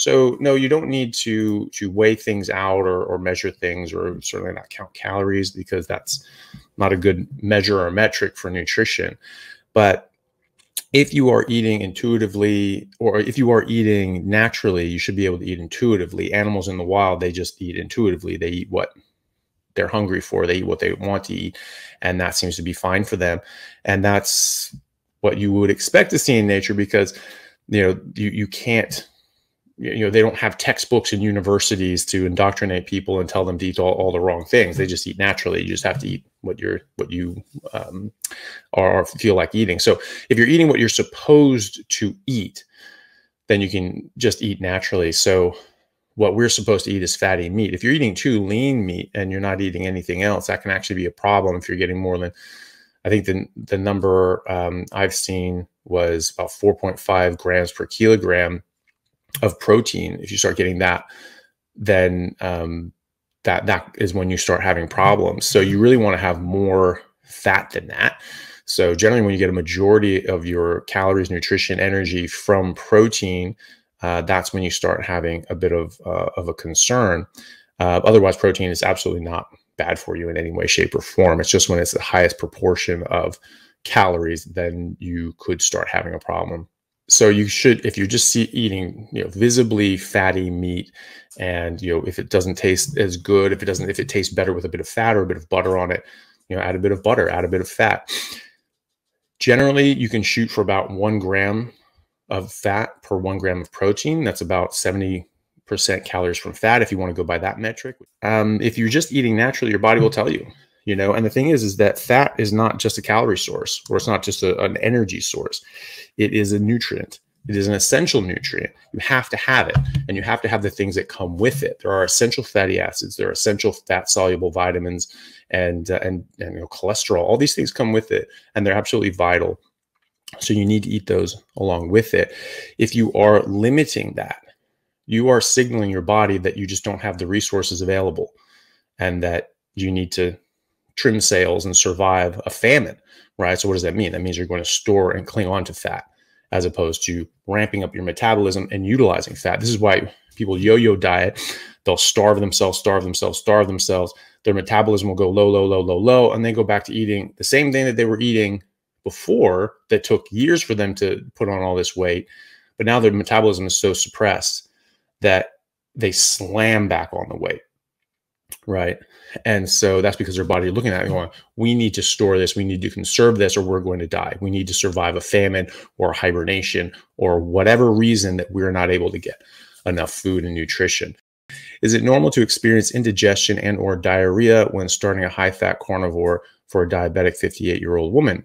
So no, you don't need to weigh things out or measure things, or certainly not count calories, because that's not a good measure or metric for nutrition. But if you are eating intuitively, or if you are eating naturally, you should be able to eat intuitively. Animals in the wild, they just eat intuitively. They eat what they're hungry for. They eat what they want to eat, and that seems to be fine for them. And that's what you would expect to see in nature, because you can't, they don't have textbooks in universities to indoctrinate people and tell them to eat all the wrong things. They just eat naturally. You just have to eat what you are feel like eating. So if you're eating what you're supposed to eat, then you can just eat naturally. So what we're supposed to eat is fatty meat. If you're eating too lean meat and you're not eating anything else, that can actually be a problem. If you're getting more than, I think the number I've seen was about 4.5 grams per kilogram of protein. If you start getting that, then that is when you start having problems. So you really want to have more fat than that. So generally, when you get a majority of your calories, nutrition, energy from protein, that's when you start having a bit of a concern. Otherwise, protein is absolutely not bad for you in any way, shape, or form. It's just when it's the highest proportion of calories, then you could start having a problem. So you should, if you're just eating, visibly fatty meat, and if it doesn't taste as good, if it tastes better with a bit of fat or a bit of butter on it, add a bit of butter, add a bit of fat. Generally, you can shoot for about 1 gram of fat per 1 gram of protein. That's about 70% calories from fat, if you want to go by that metric. If you're just eating naturally, your body will tell you. And the thing is that fat is not just a calorie source, or it's not just an energy source. It is a nutrient. It is an essential nutrient. You have to have it, and you have to have the things that come with it. There are essential fatty acids, there are essential fat-soluble vitamins, and cholesterol. All these things come with it, and they're absolutely vital. So you need to eat those along with it. If you are limiting that, you are signaling your body that you just don't have the resources available, and that you need to trim sails and survive a famine, right? So what does that mean? That means you're going to store and cling on to fat, as opposed to ramping up your metabolism and utilizing fat. This is why people yo-yo diet. They'll starve themselves. Their metabolism will go low, and they go back to eating the same thing that they were eating before, that took years for them to put on all this weight. But now their metabolism is so suppressed that they slam back on the weight, right? And so that's because their body is looking at it and going, we need to store this, we need to conserve this, or we're going to die. We need to survive a famine or hibernation, or whatever reason that we're not able to get enough food and nutrition. Is it normal to experience indigestion and or diarrhea when starting a high-fat carnivore for a diabetic 58-year-old woman?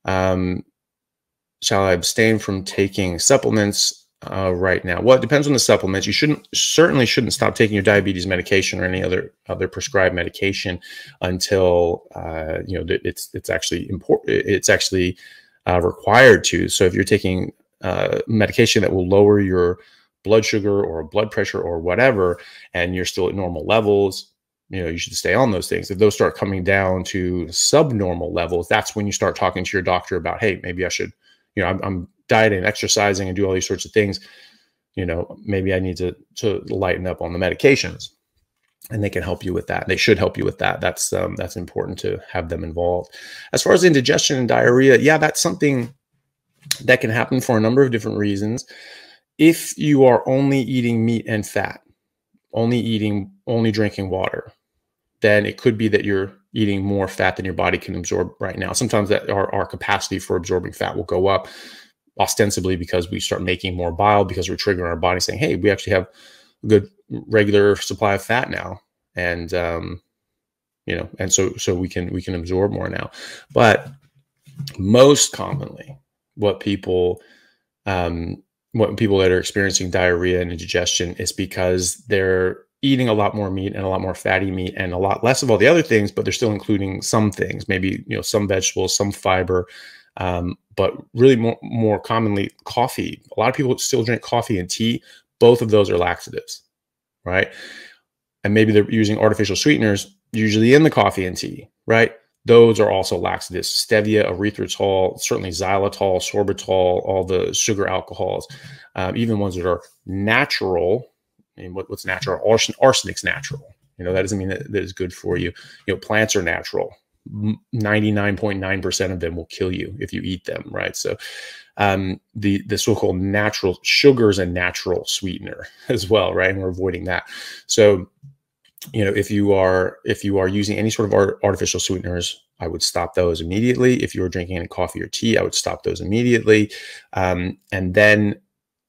Shall I abstain from taking supplements right now? Well, it depends on the supplements. You certainly shouldn't stop taking your diabetes medication or any other prescribed medication until it's actually important. It's actually required to. So if you're taking medication that will lower your blood sugar or blood pressure or whatever, and you're still at normal levels, you should stay on those things. If those start coming down to subnormal levels, that's when you start talking to your doctor about, hey, maybe I should, I'm dieting, exercising, and do all these sorts of things. Maybe I need to lighten up on the medications, and they can help you with that. They should help you with that. That's important to have them involved. As far as indigestion and diarrhea, yeah, that's something that can happen for a number of different reasons. If you are only eating meat and fat, only drinking water, then it could be that you're eating more fat than your body can absorb right now. Sometimes that our capacity for absorbing fat will go up, ostensibly because we start making more bile, because we're triggering our body saying, hey, we actually have a good regular supply of fat now. And, and so we can absorb more now. But most commonly, what people that are experiencing diarrhea and indigestion is because they're eating a lot more meat and a lot more fatty meat and a lot less of all the other things, but they're still including some things, maybe, some vegetables, some fiber, but really more commonly coffee. A lot of people still drink coffee and tea. Both of those are laxatives, right? And maybe they're using artificial sweeteners, usually in the coffee and tea, right? those are also laxatives. Stevia, erythritol, certainly xylitol, sorbitol, all the sugar alcohols, even ones that are natural. I mean, what's natural? Arsenic's natural. That doesn't mean that it's good for you. Plants are natural. 99.9% of them will kill you if you eat them, right? So the so-called natural sugar is a natural sweetener as well, right? And we're avoiding that. So, if you are using any sort of artificial sweeteners, I would stop those immediately. If you were drinking any coffee or tea, I would stop those immediately. And then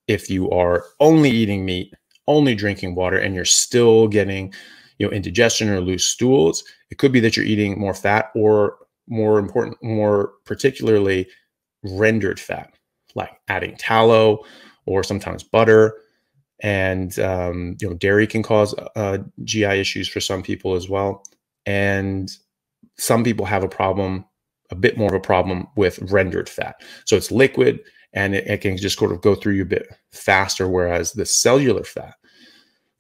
if you are only eating meat, only drinking water, and you're still getting indigestion or loose stools, it could be that you're eating more fat, or more particularly rendered fat, like adding tallow or sometimes butter. And dairy can cause GI issues for some people as well. And some people have a bit more of a problem with rendered fat. So it's liquid, and it can just sort of go through you a bit faster, whereas the cellular fat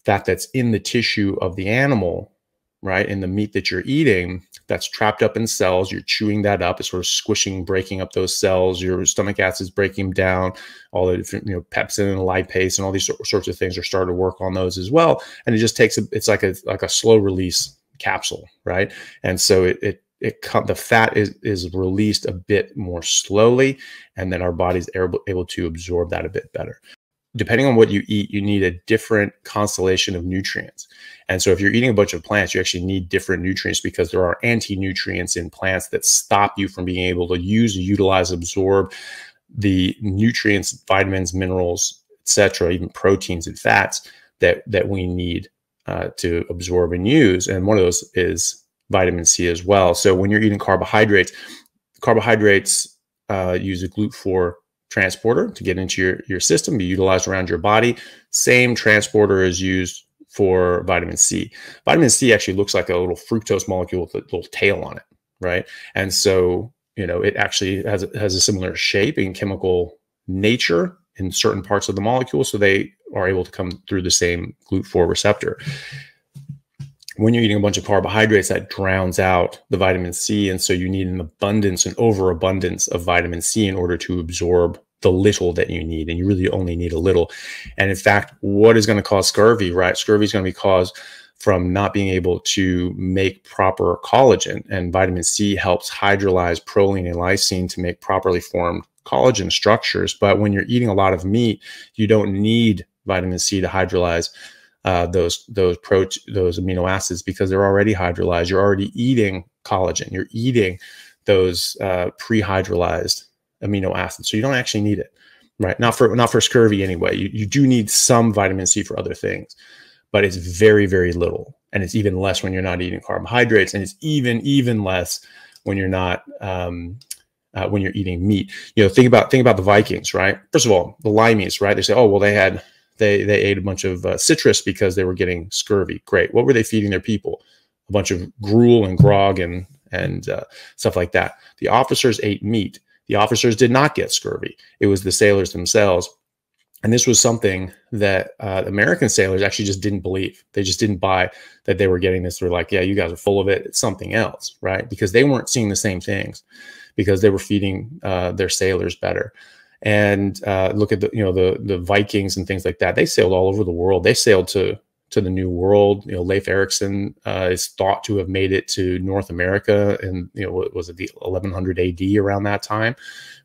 that's in the tissue of the animal, right, in the meat that you're eating, that's trapped up in cells, you're chewing that up, it's sort of squishing, breaking up those cells, your stomach acid's breaking them down, all the different, pepsin and lipase and all these sorts of things are starting to work on those as well. And it just takes, it's like a slow release capsule, right? And so the fat is released a bit more slowly, and then our body's able to absorb that a bit better. Depending on what you eat, you need a different constellation of nutrients. And so if you're eating a bunch of plants, you actually need different nutrients, because there are anti-nutrients in plants that stop you from being able to use, utilize, absorb the nutrients, vitamins, minerals, etc., even proteins and fats that we need to absorb and use. And one of those is vitamin C as well. So when you're eating carbohydrates use a GLUT4 transporter to get into your system, be utilized around your body. Same transporter is used for vitamin C. Vitamin C actually looks like a little fructose molecule with a little tail on it, right? And so, it actually has a similar shape and chemical nature in certain parts of the molecule, so they are able to come through the same GLUT4 receptor. When you're eating a bunch of carbohydrates, that drowns out the vitamin C. And so you need an overabundance of vitamin C in order to absorb the little that you need. And you really only need a little. And in fact, what is going to cause scurvy, right? Scurvy is going to be caused from not being able to make proper collagen. And vitamin C helps hydrolyze proline and lysine to make properly formed collagen structures. But when you're eating a lot of meat, you don't need vitamin C to hydrolyze those amino acids, because they're already hydrolyzed. You're already eating collagen. You're eating those pre-hydrolyzed amino acids, so you don't actually need it, right? Not for scurvy anyway. You do need some vitamin C for other things, but it's very, very little, and it's even less when you're not eating carbohydrates, and it's even less when you're not when you're eating meat. Think about the Vikings, right? First of all, the limeys, right? They say, oh well, they ate a bunch of citrus because they were getting scurvy. Great. What were they feeding their people? A bunch of gruel and grog and stuff like that. The officers ate meat. The officers did not get scurvy. It was the sailors themselves. And this was something that American sailors actually just didn't believe. They just didn't buy that they were getting this. They're like, yeah, you guys are full of it. It's something else, right? Because they weren't seeing the same things, because they were feeding their sailors better. And look at the Vikings and things like that. They sailed all over the world. They sailed to the New World. Leif Erikson is thought to have made it to North America, and what was it, the 1100 AD, around that time,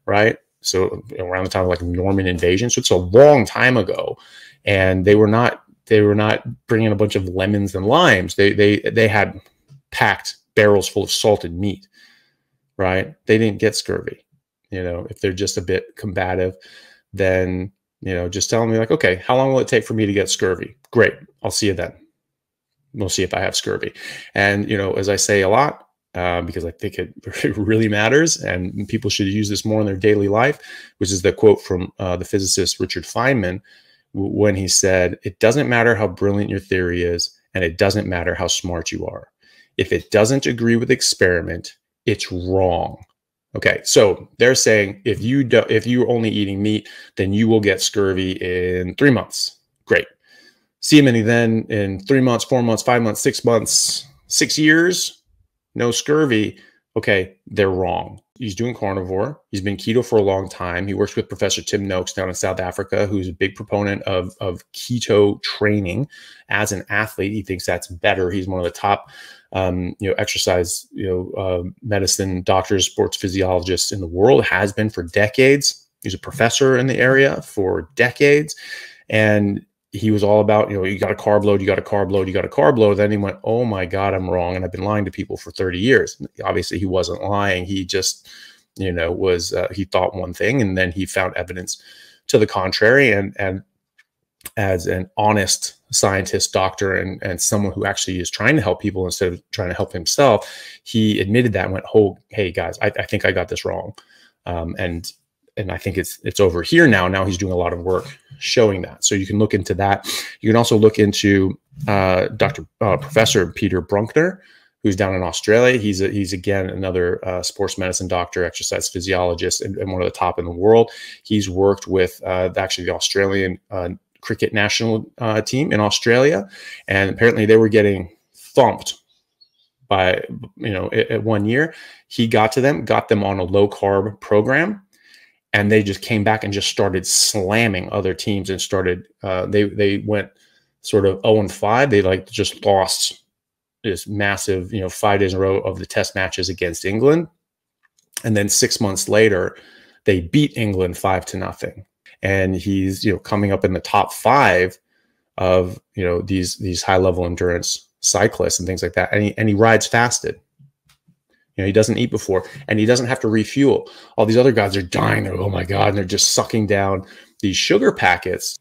right? So around the time of like Norman invasion. So it's a long time ago, and they were not bringing a bunch of lemons and limes. They had packed barrels full of salted meat, right? They didn't get scurvy. If they're just a bit combative, then, just tell me like, okay, how long will it take for me to get scurvy? Great. I'll see you then. We'll see if I have scurvy. And, as I say a lot, because I think it really matters, and people should use this more in their daily life, which is the quote from the physicist Richard Feynman, when he said, it doesn't matter how brilliant your theory is, and it doesn't matter how smart you are. If it doesn't agree with experiment, it's wrong. Okay, so they're saying if you're only eating meat, then you will get scurvy in 3 months. Great. See many then in 3 months, 4 months, 5 months, 6 months, 6 years, no scurvy. Okay, they're wrong. He's doing carnivore. He's been keto for a long time. He works with Professor Tim Noakes down in South Africa, who's a big proponent of keto training as an athlete. He thinks that's better. He's one of the top, exercise, medicine doctors, sports physiologists in the world, has been for decades. He's a professor in the area for decades. And he was all about, you got a carb load, you got a carb load, you got a carb load. Then he went, oh my God, I'm wrong. And I've been lying to people for 30 years. Obviously he wasn't lying. He just, he thought one thing, and then he found evidence to the contrary. And as an honest scientist, doctor, and someone who actually is trying to help people instead of trying to help himself, he admitted that and went, oh, hey guys, I think I got this wrong. And I think it's over here now. Now he's doing a lot of work showing that. So you can look into that. You can also look into Professor Peter Brunkner, who's down in Australia. He's again another sports medicine doctor, exercise physiologist, and one of the top in the world. He's worked with actually the Australian cricket national team in Australia, and apparently they were getting thumped by at 1 year. He got them on a low carb program. And they just came back and just started slamming other teams and started, they went sort of 0-5. They just lost this massive, 5 days in a row of the test matches against England. And then 6 months later, they beat England 5-0. And he's, coming up in the top 5 of, these high level endurance cyclists and things like that. And he rides fasted. He doesn't eat before, and he doesn't have to refuel. All these other guys are dying. They're, oh my God, and they're just sucking down these sugar packets,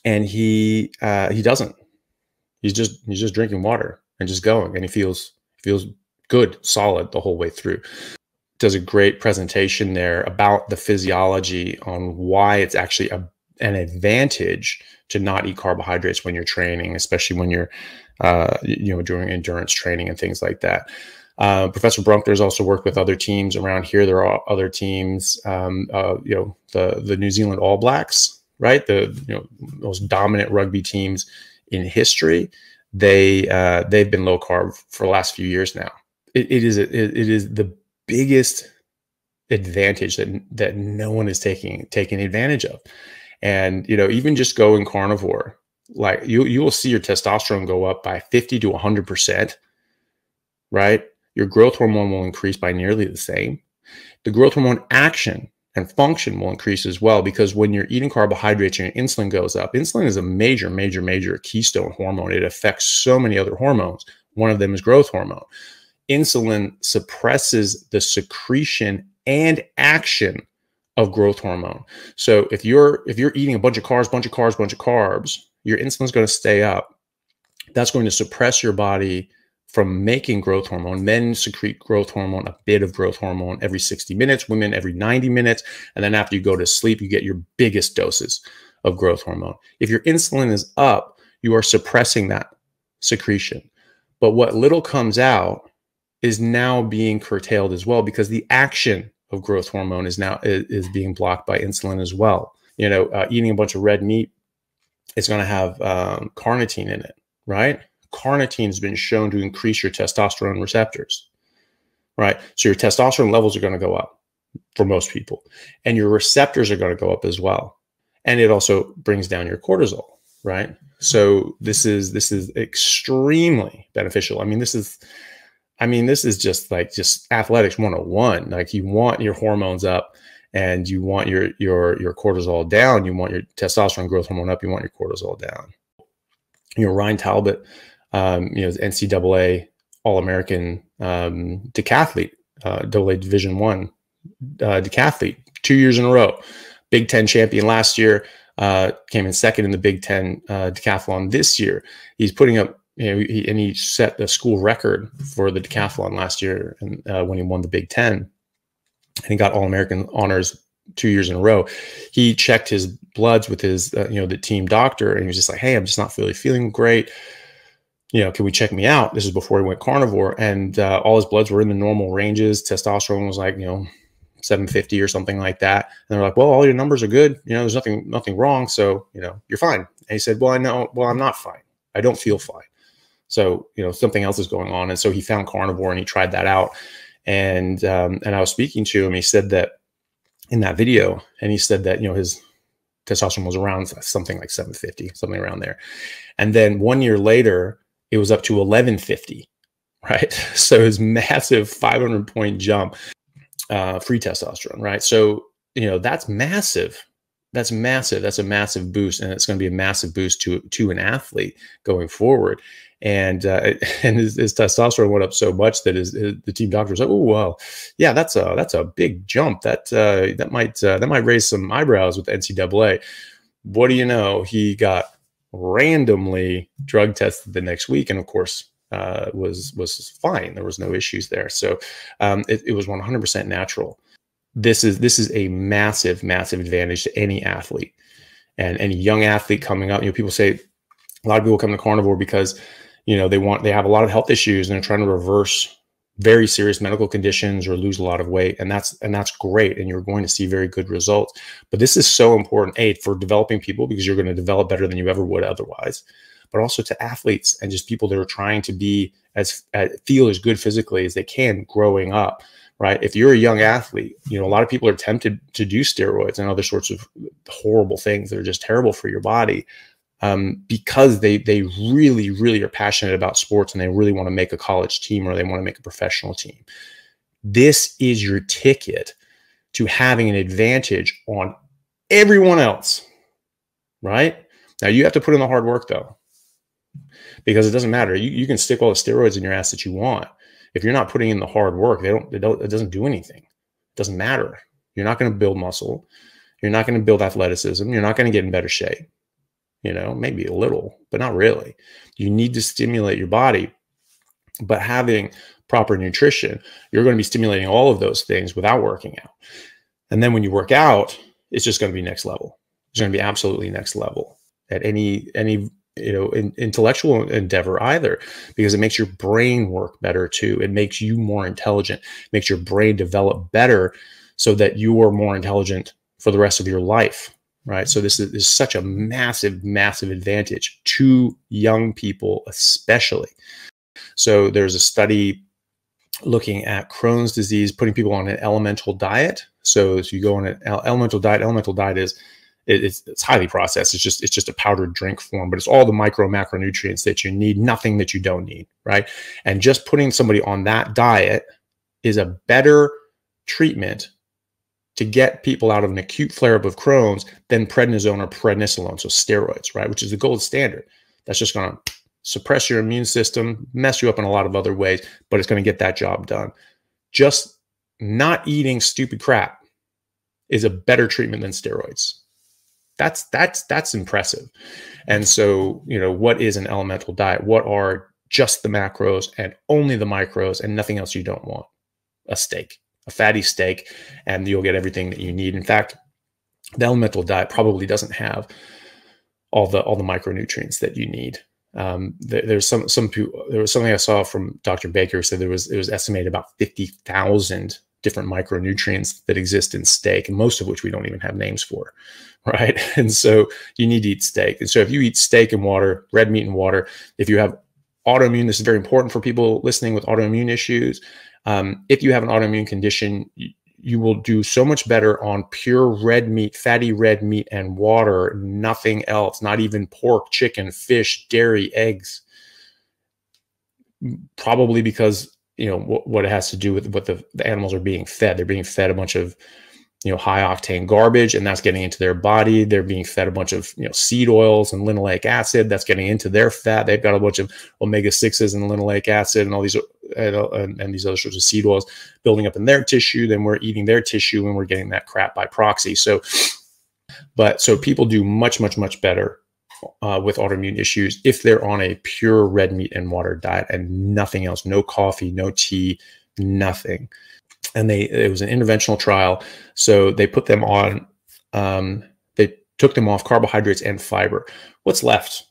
and he doesn't. He's just drinking water and just going, and he feels good, solid the whole way through. Does a great presentation there about the physiology on why it's actually an advantage to not eat carbohydrates when you're training, especially when you're doing endurance training and things like that. Professor Brunkner's also worked with other teams around here. There are other teams, the New Zealand All Blacks, right? The most dominant rugby teams in history. They've been low carb for the last few years now. It is the biggest advantage that no one is taking advantage of. And even just going carnivore, like you will see your testosterone go up by 50 to 100%, right? Your growth hormone will increase by nearly the same. The growth hormone action and function will increase as well, because when you're eating carbohydrates and your insulin goes up, insulin is a major, major, major keystone hormone. It affects so many other hormones. One of them is growth hormone. Insulin suppresses the secretion and action of growth hormone. So if you're eating a bunch of carbs, your insulin is going to stay up. That's going to suppress your body from making growth hormone. Men secrete growth hormone, a bit of growth hormone every 60 minutes, women every 90 minutes. And then after you go to sleep, you get your biggest doses of growth hormone. If your insulin is up, you are suppressing that secretion. But what little comes out is now being curtailed as well, because the action of growth hormone is being blocked by insulin as well. Eating a bunch of red meat is going to have carnitine in it, right? Carnitine has been shown to increase your testosterone receptors, right? So your testosterone levels are going to go up for most people, and your receptors are going to go up as well. And it also brings down your cortisol, right? So this is extremely beneficial. This is just athletics 101. Like, you want your hormones up, and you want your cortisol down. You want your testosterone growth hormone up. You want your cortisol down. Ryan Talbot, NCAA All-American decathlete, AA Division I decathlete, 2 years in a row. Big Ten champion last year, came in second in the Big Ten decathlon this year. He's putting up, he set the school record for the decathlon last year, and when he won the Big Ten, and he got All-American honors 2 years in a row. He checked his bloods with his, the team doctor, and he was just like, hey, I'm just not really feeling great. Can we check me out? This is before he went carnivore, and all his bloods were in the normal ranges. Testosterone was like, 750 or something like that. And they're like, well, all your numbers are good. There's nothing wrong. So, you're fine. And he said, well, I'm not fine. I don't feel fine. So, something else is going on. And so he found carnivore and he tried that out. And I was speaking to him. He said that in that video, and he said that, you know, his testosterone was around something like 750, something around there. And then 1 year later, it was up to 1150, right? So his massive 500-point jump, free testosterone, right? So, you know, that's massive. That's massive. That's a massive boost, and it's going to be a massive boost to an athlete going forward. And his testosterone went up so much that the team doctor was like, "Oh well, yeah, that's a big jump. That might raise some eyebrows with the NCAA." What do you know? He got randomly drug tested the next week, and of course was fine. There was no issues there. So it was 100% natural. This is a massive advantage to any athlete, and any young athlete coming up. You know, people say, a lot of people come to carnivore because, you know, they have a lot of health issues and they're trying to reverse very serious medical conditions or lose a lot of weight, and that's great, and you're going to see very good results. But this is so important, A, for developing people, because you're going to develop better than you ever would otherwise, but also to athletes and just people that are trying to be feel as good physically as they can growing up. Right? If you're a young athlete, you know, a lot of people are tempted to do steroids and other sorts of horrible things that are just terrible for your body, because they really are passionate about sports and they really want to make a college team or they want to make a professional team. This is your ticket to having an advantage on everyone else, right? Now you have to put in the hard work though, because it doesn't matter. You can stick all the steroids in your ass that you want. If you're not putting in the hard work, it doesn't do anything. It doesn't matter. You're not going to build muscle. You're not going to build athleticism. You're not going to get in better shape. You know, maybe a little, but not really. You need to stimulate your body, but having proper nutrition, you're going to be stimulating all of those things without working out. And then when you work out, it's just going to be next level. It's going to be absolutely next level at any you know, intellectual endeavor either, because it makes your brain work better too. It makes you more intelligent, makes your brain develop better so that you are more intelligent for the rest of your life, right? So this is such a massive advantage to young people, especially. So there's a study looking at Crohn's disease, putting people on an elemental diet. So if you go on an elemental diet is, it's highly processed. It's just a powdered drink form, but it's all the micro macronutrients that you need, nothing that you don't need, right? And just putting somebody on that diet is a better treatment to get people out of an acute flare-up of Crohn's than prednisone or prednisolone, so steroids, right? Which is the gold standard. That's just going to suppress your immune system, mess you up in a lot of other ways, but it's going to get that job done. Just not eating stupid crap is a better treatment than steroids. That's impressive. And so, you know, what is an elemental diet? What are just the macros and only the micros and nothing else you don't want? A steak, a fatty steak, and you'll get everything that you need. In fact, the elemental diet probably doesn't have all the micronutrients that you need. There was something I saw from Dr. Baker who said it was estimated about 50,000 different micronutrients that exist in steak, and most of which we don't even have names for, right? And so you need to eat steak. And so if you eat steak and water, red meat and water, if you have autoimmune, this is very important for people listening with autoimmune issues. If you have an autoimmune condition, you will do so much better on pure red meat, fatty red meat and water, nothing else, not even pork, chicken, fish, dairy, eggs. Probably because, you know, what it has to do with what the animals are being fed. They're being fed a bunch of, you know, high octane garbage, and that's getting into their body. They're being fed a bunch of, you know, seed oils and linoleic acid. That's getting into their fat. They've got a bunch of omega-6s and linoleic acid and all these and these other sorts of seed oils building up in their tissue. Then we're eating their tissue and we're getting that crap by proxy. So people do much better with autoimmune issues if they're on a pure red meat and water diet and nothing else, no coffee, no tea, nothing. And it was an interventional trial. So they put them on, they took them off carbohydrates and fiber. What's left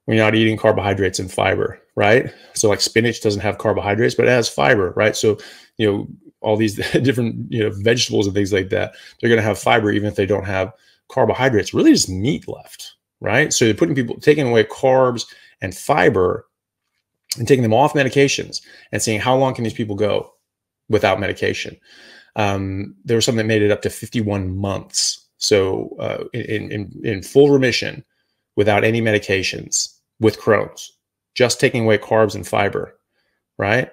when you're not eating carbohydrates and fiber, right? So like spinach doesn't have carbohydrates, but it has fiber, right? So, you know, all these different, you know, vegetables and things like that, they're going to have fiber even if they don't have carbohydrates. Really just meat left, right? So you're taking away carbs and fiber and taking them off medications and seeing how long can these people go. without medication. There was something that made it up to 51 months. So in full remission without any medications with Crohn's, just taking away carbs and fiber, right?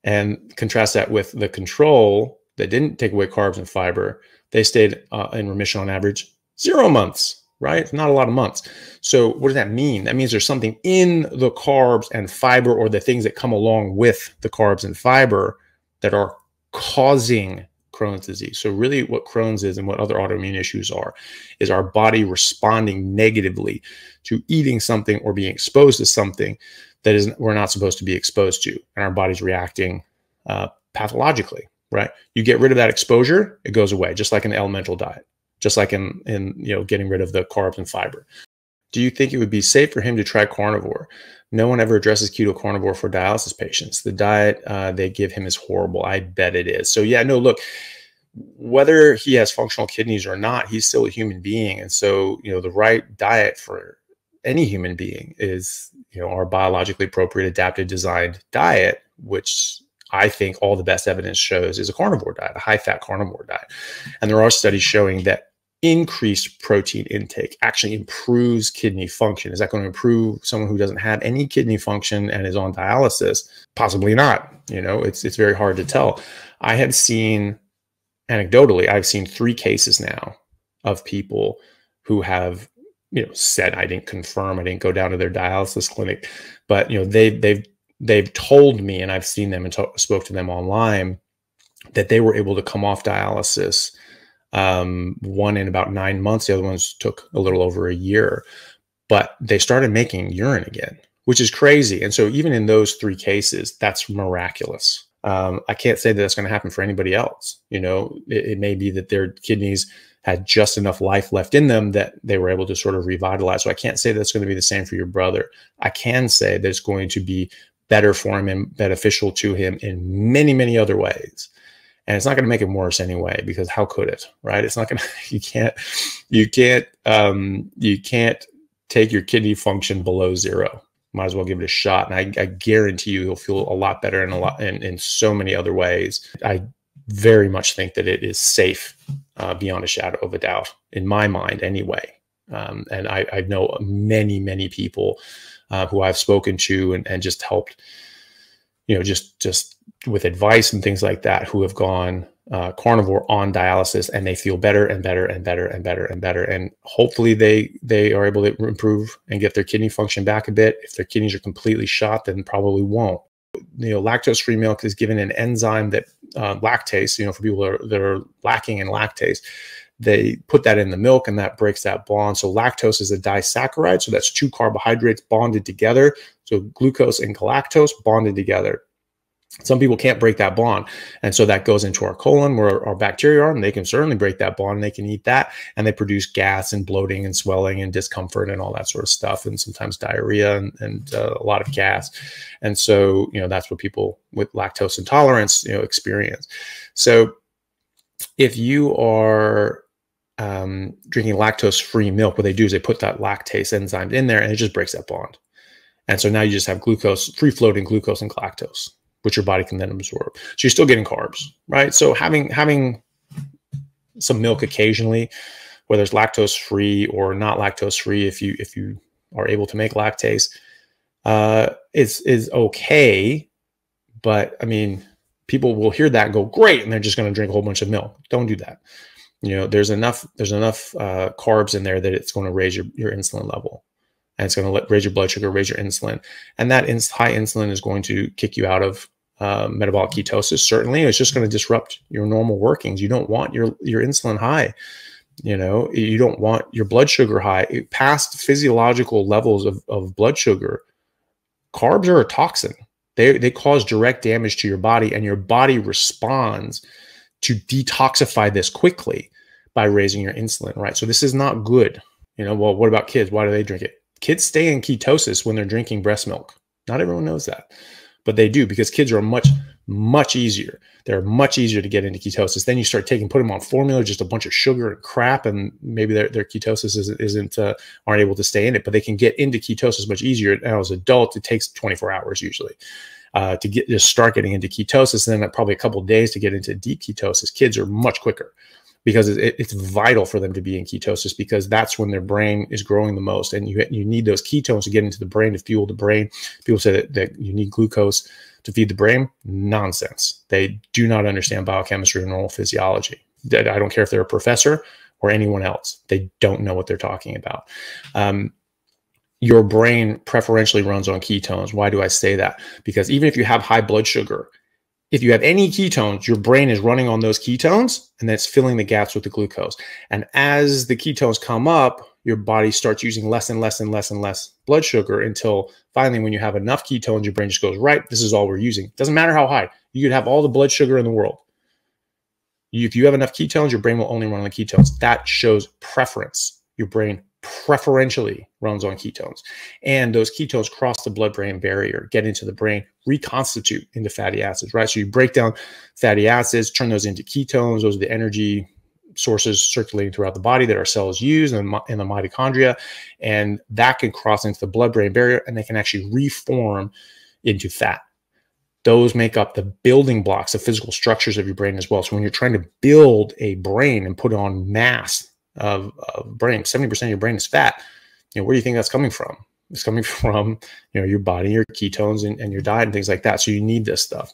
And contrast that with the control that didn't take away carbs and fiber. They stayed in remission on average 0 months, right? Not a lot of months. So what does that mean? That means there's something in the carbs and fiber, or the things that come along with the carbs and fiber, that are causing Crohn's disease. So really what Crohn's is, and what other autoimmune issues are, is our body responding negatively to eating something or being exposed to something that we're not supposed to be exposed to, and our body's reacting pathologically, right? You get rid of that exposure, it goes away, just like an elemental diet, just like in getting rid of the carbs and fiber. Do you think it would be safe for him to try carnivore? No one ever addresses keto carnivore for dialysis patients. The diet they give him is horrible. I bet it is. So yeah, no, look, whether he has functional kidneys or not, he's still a human being. And so, the right diet for any human being is, our biologically appropriate, adapted, designed diet, which I think all the best evidence shows is a carnivore diet, a high-fat carnivore diet. And there are studies showing that increased protein intake actually improves kidney function. Is that going to improve someone who doesn't have any kidney function and is on dialysis? Possibly not. It's very hard to tell. I have seen, anecdotally, I've seen 3 cases now of people who have, said, I didn't confirm, I didn't go down to their dialysis clinic, but they've told me, and I've seen them and spoke to them online, that they were able to come off dialysis. One in about 9 months, the other ones took a little over a year, but they started making urine again, which is crazy. And so even in those 3 cases, that's miraculous. I can't say that that's going to happen for anybody else. It may be that their kidneys had just enough life left in them that they were able to sort of revitalize. So I can't say that's going to be the same for your brother. I can say that it's going to be better for him and beneficial to him in many, many other ways. And it's not going to make it worse anyway, because how could it, right? It's not going to, you can't take your kidney function below 0. Might as well give it a shot. And I guarantee you, he'll feel a lot better in so many other ways. I very much think that it is safe beyond a shadow of a doubt, in my mind anyway. And I know many, many people who I've spoken to and just helped, just with advice and things like that, who have gone carnivore on dialysis, and they feel better and better and better and better and better. And hopefully they are able to improve and get their kidney function back a bit. If their kidneys are completely shot, then probably won't. Lactose-free milk is given an enzyme that lactase, for people that are lacking in lactase, they put that in the milk and that breaks that bond. So lactose is a disaccharide. So that's 2 carbohydrates bonded together. So glucose and galactose bonded together. Some people can't break that bond. And so that goes into our colon, where our bacteria are, and they can certainly break that bond, and they can eat that. And they produce gas and bloating and swelling and discomfort and all that sort of stuff. And sometimes diarrhea and a lot of gas. And so, that's what people with lactose intolerance, experience. So if you are drinking lactose-free milk, what they do is they put that lactase enzyme in there, and it just breaks that bond. And so now you just have glucose, free-floating glucose and galactose, which your body can then absorb. So you're still getting carbs, right? So having some milk occasionally, whether it's lactose-free or not lactose-free, if you are able to make lactase, is okay. But I mean, people will hear that and go, great, and they're just going to drink a whole bunch of milk. Don't do that. There's enough carbs in there that it's going to raise your insulin level. And it's going to raise your blood sugar, raise your insulin. And that high insulin is going to kick you out of metabolic ketosis. Certainly, it's just going to disrupt your normal workings. You don't want your insulin high. You don't want your blood sugar high. Past physiological levels of blood sugar, carbs are a toxin. They cause direct damage to your body, and your body responds to detoxify this quickly by raising your insulin, right? So this is not good. Well, what about kids? Why do they drink it? Kids stay in ketosis when they're drinking breast milk. Not everyone knows that, but they do, because kids are much easier. They're much easier to get into ketosis. Then you start put them on formula, just a bunch of sugar and crap, and maybe their ketosis aren't able to stay in it, but they can get into ketosis much easier. Now, as adults, it takes 24 hours usually. to start getting into ketosis, and then probably a couple of days to get into deep ketosis. Kids are much quicker because it's vital for them to be in ketosis, because that's when their brain is growing the most, and you need those ketones to get into the brain to fuel the brain. People say that you need glucose to feed the brain. Nonsense. They do not understand biochemistry or normal physiology. I don't care if they're a professor or anyone else. They don't know what they're talking about. Your brain preferentially runs on ketones. Why do I say that? Because even if you have high blood sugar, if you have any ketones, your brain is running on those ketones, and then it's filling the gaps with the glucose. And as the ketones come up, your body starts using less and less and less and less blood sugar, until finally, when you have enough ketones, your brain just goes, right, this is all we're using. Doesn't matter how high. You could have all the blood sugar in the world. If you have enough ketones, your brain will only run on the ketones. That shows preference. Your brain preferentially runs on ketones, and those ketones cross the blood-brain barrier, get into the brain, reconstitute into fatty acids, right? So you break down fatty acids, turn those into ketones. Those are the energy sources circulating throughout the body that our cells use in the mitochondria, and that can cross into the blood-brain barrier, and they can actually reform into fat. Those make up the building blocks, the physical structures of your brain as well. So when you're trying to build a brain and put on mass of brain, 70% of your brain is fat. Where do you think that's coming from? It's coming from, your body, your ketones, and your diet and things like that. So you need this stuff.